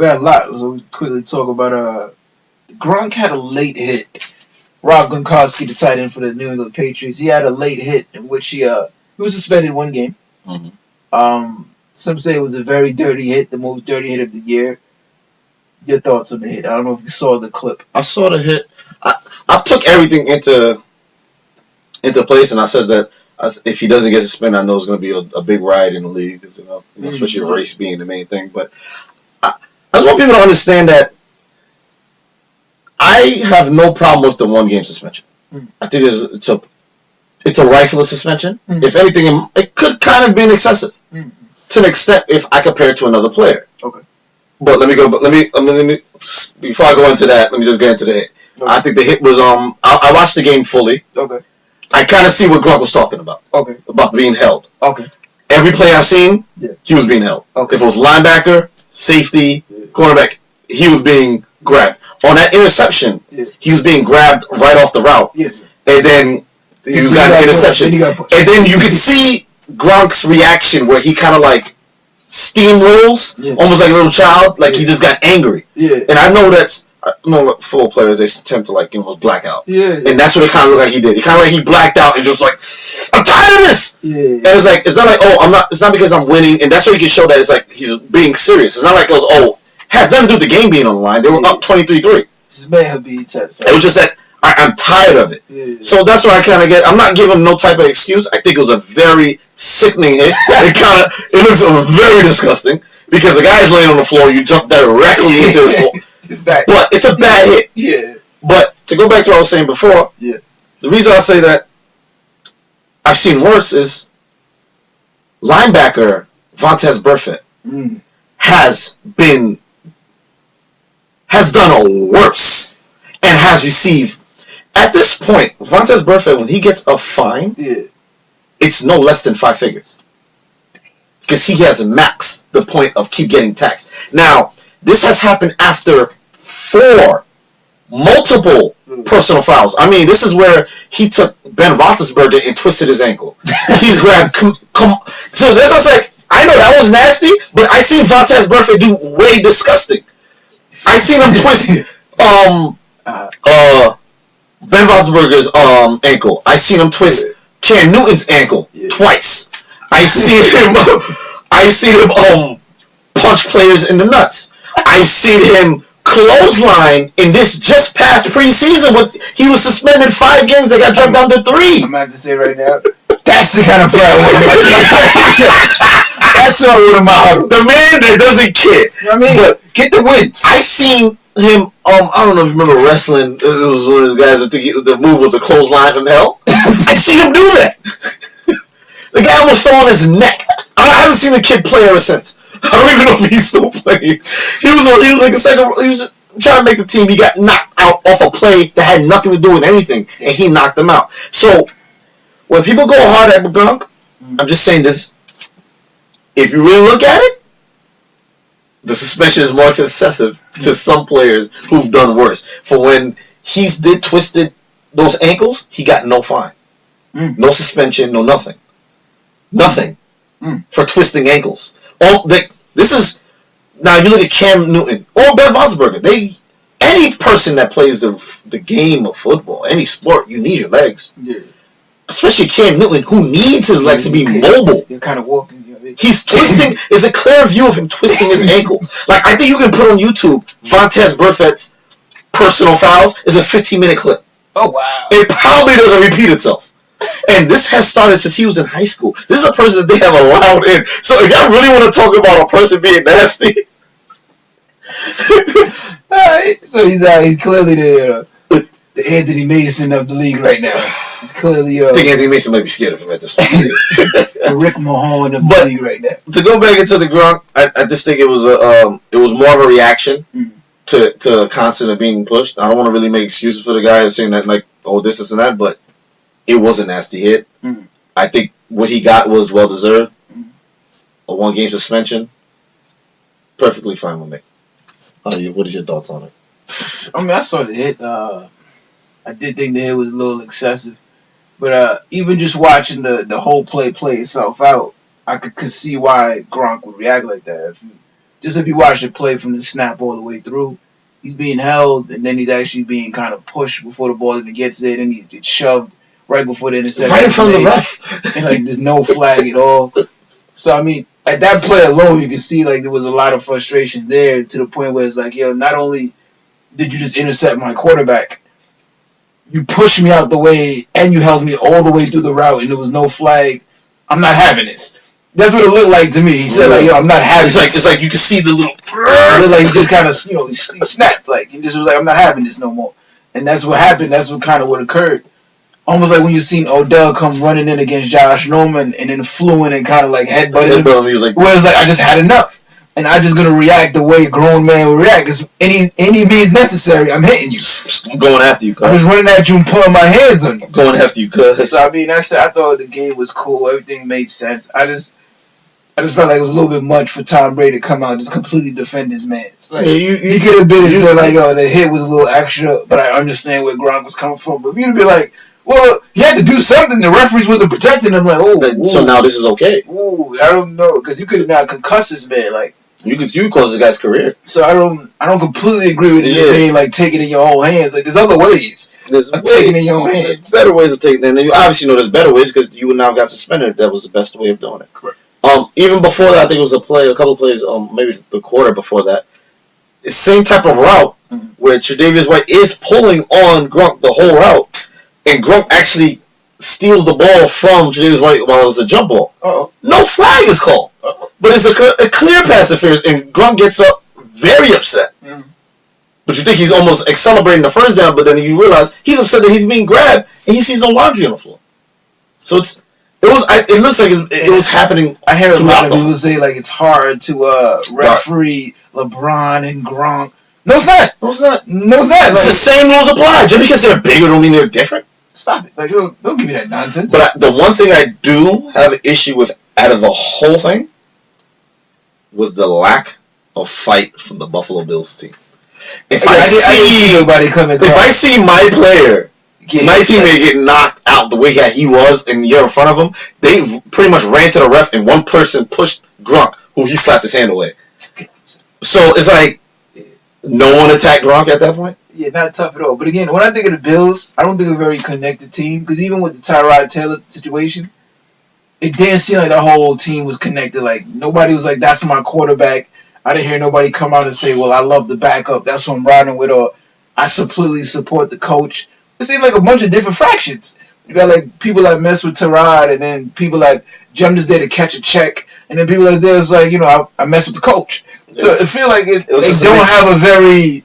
We had a lot, so we quickly talk about Gronk had a late hit. Rob Gronkowski, the tight end for the New England Patriots, he had a late hit in which he was suspended one game. Some say it was a very dirty hit, the most dirty hit of the year. Your thoughts on the hit? I don't know if you saw the clip. I saw the hit. I took everything into place, and I said that if he doesn't get suspended, I know it's going to be a big riot in the league, cause, especially race being the main thing. But I just want people to understand that I have no problem with the 1-game suspension. I think it's a rightful suspension. If anything, it could kind of be excessive to an extent if I compare it to another player. Okay. But let me before I go into that, let me just get into the hit. Okay. I think the hit was I watched the game fully. Okay. I kind of see what Gronk was talking about. Okay. About being held. Okay. Every play I've seen, he was being held. Okay. If it was linebacker, safety, cornerback, he was being grabbed. On that interception, he was being grabbed right off the route. Yes. And then you got an interception. And then you could see Gronk's reaction where he kind of like steamrolls, almost like a little child, like he just got angry. Yeah. And I know football players, they tend to like almost black out. Yeah. And that's what it kind of looked like he did. He kind of like he blacked out and just like, I'm tired of this. Yeah. And it's not like, I'm not. It's not because I'm winning, and that's where you can show that it's like he's being serious. It's not like it was has nothing to do with the game being on the line. They were up 23-3. This may have been tense. It was just that I'm tired of it. Yeah. So that's what I kind of get. I'm not giving no type of excuse. I think it was a very sickening hit. It looks very disgusting because the guy's laying on the floor. You jump directly into the floor. It's bad. But it's a bad hit. Yeah. But to go back to what I was saying before, the reason I say that I've seen worse is linebacker Vontaze Burfict has done a worse and has received. At this point, Vontaze Burfict, when he gets a fine, it's no less than 5 figures. Because he has maxed the point of keep getting taxed. Now, this has happened after 4 multiple personal fouls. I mean, this is where he took Ben Roethlisberger and twisted his ankle. He's grabbed. So that's what's like. I know that was nasty, but I seen Vontaze Burfict do way disgusting. I seen him twist Ben Roethlisberger's ankle. I seen him twist Cam Newton's ankle twice. I seen him punch players in the nuts. I've seen him clothesline in this just past preseason. He was suspended 5 games. They got dropped down to 3. I'm about to say right now, that's the kind of player. That's one of my the man that doesn't care. You know what I mean? But get the wins. I seen him. I don't know if you remember wrestling. It was one of those guys. I think the move was a clothesline from hell. I seen him do that. The guy almost fell on his neck. I haven't seen the kid play ever since. I don't even know if he's still playing. He was like a second. He was trying to make the team. He got knocked out off a play that had nothing to do with anything, and he knocked them out. So when people go hard at Gronk, I'm just saying this. If you really look at it, the suspension is more excessive to some players who've done worse. For when he's twisted those ankles, he got no fine, no suspension, no nothing. Nothing for twisting ankles. This is now. If you look at Cam Newton or Ben Roethlisberger, any person that plays the game of football, any sport, you need your legs. Yeah. Especially Cam Newton, who needs his legs to be mobile. You're kind of walking. He's twisting. There's a clear view of him twisting his ankle. Like I think you can put on YouTube Vontaze Burfict's personal fouls is a 15-minute clip. Oh wow! It probably doesn't repeat itself. And this has started since he was in high school. This is a person that they have allowed in. So if y'all really want to talk about a person being nasty. Alright, so he's clearly the Anthony Mason of the league right now. He's clearly I think Anthony Mason might be scared of him at this point. The Rick Mahone of the league right now. To go back into the Gronk, I just think it was more of a reaction to constant being pushed. I don't want to really make excuses for the guy saying that like, this and that, but it was a nasty hit. I think what he got was well deserved. A 1-game suspension, perfectly fine with me. What is your thoughts on it? I mean, I saw the hit. I did think the hit was a little excessive, but even just watching the whole play itself out, I could see why Gronk would react like that. just if you watch it play from the snap all the way through, he's being held, and then he's actually being kind of pushed before the ball even gets there, and he gets shoved right before the interception. Right in front of the ref. And, like, there's no flag at all. So, I mean, at that play alone, you can see, like, there was a lot of frustration there to the point where it's like, yo, not only did you just intercept my quarterback, you pushed me out the way, and you held me all the way through the route, and there was no flag. I'm not having this. That's what it looked like to me. He said, like, yo, I'm not having this. It's like you can see the little... It looked like he just kind of, he snapped. Like, he just was like, I'm not having this no more. And that's what happened. That's what kind of what occurred. Almost like when you seen Odell come running in against Josh Norman and then flew in and kind of, like, headbutted him. He was like... Where it's like, I just had enough. And I'm just going to react the way a grown man would react. Because any means necessary, I'm hitting you. I'm going after you, cuz. I'm just running at you and pulling my hands on you. I'm going after you, cuz. So, I mean, I thought the game was cool. Everything made sense. I just felt like it was a little bit much for Tom Brady to come out and just completely defend his man. Like, you could have been and said, like, oh, the hit was a little extra, but I understand where Gronk was coming from. But you'd be like, well, he had to do something. The referees wasn't protecting him. Like, oh, so now this is okay. Ooh, I don't know, because you could have now concussed this man. Like, you cause this guy's career. So I don't completely agree with it being like taking it in your own hands. Like, there's other ways of taking it in your own hands. There's better ways of taking it. And you obviously know there's better ways because you now got suspended. That was the best way of doing it. Correct. Even before that, I think it was a couple of plays, maybe the quarter before that. The same type of route where Tre'Davious White is pulling on Gronk the whole route, and Gronk actually steals the ball from Tre'Davious White while it's a jump ball. Uh-oh. No flag is called. Uh-oh. But it's a clear pass interference, and Gronk gets up very upset. Mm. But you think he's almost celebrating the first down, but then you realize he's upset that he's being grabbed, and he sees no laundry on the floor. So it looks like it was happening. I hear a lot of people say like it's hard to referee LeBron and Gronk. No, it's not. No, it's not. No, it's not. It's the same rules apply. Just because they're bigger don't mean they're different. Stop it. Like, don't give me that nonsense. But the one thing I do have an issue with out of the whole thing was the lack of fight from the Buffalo Bills team. If I see my player, my teammate get knocked out the way that he was and you're in front of him, they pretty much ran to the ref and one person pushed Gronk, who he slapped his hand away. So it's like, no one attacked Gronk at that point? Yeah, not tough at all. But again, when I think of the Bills, I don't think of a very connected team. Because even with the Tyrod Taylor situation, it didn't seem like the whole team was connected. Like, nobody was like, that's my quarterback. I didn't hear nobody come out and say, well, I love the backup. That's what I'm riding with. Or I completely support the coach. It seemed like a bunch of different fractions. You got like people that mess with Tyrod, and then people that Jim just there to catch a check, and then people that there was like, I mess with the coach. So it feels like they don't have a very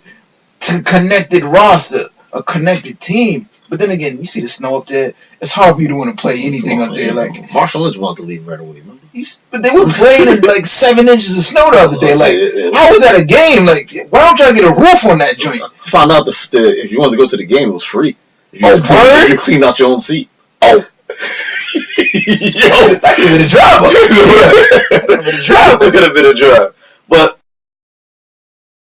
connected roster, a connected team. But then again, you see the snow up there. It's hard for you to want to play anything up there. Like Marshall Lynch wanted to leave right away. Remember? But they were playing in like 7 inches of snow the other day. Like, how was that a game? Like, why don't y'all get a roof on that joint? I found out if you wanted to go to the game, it was free. If you cleaned out your own seat. Oh. Yo, that could have been a drive. That could have been a drive.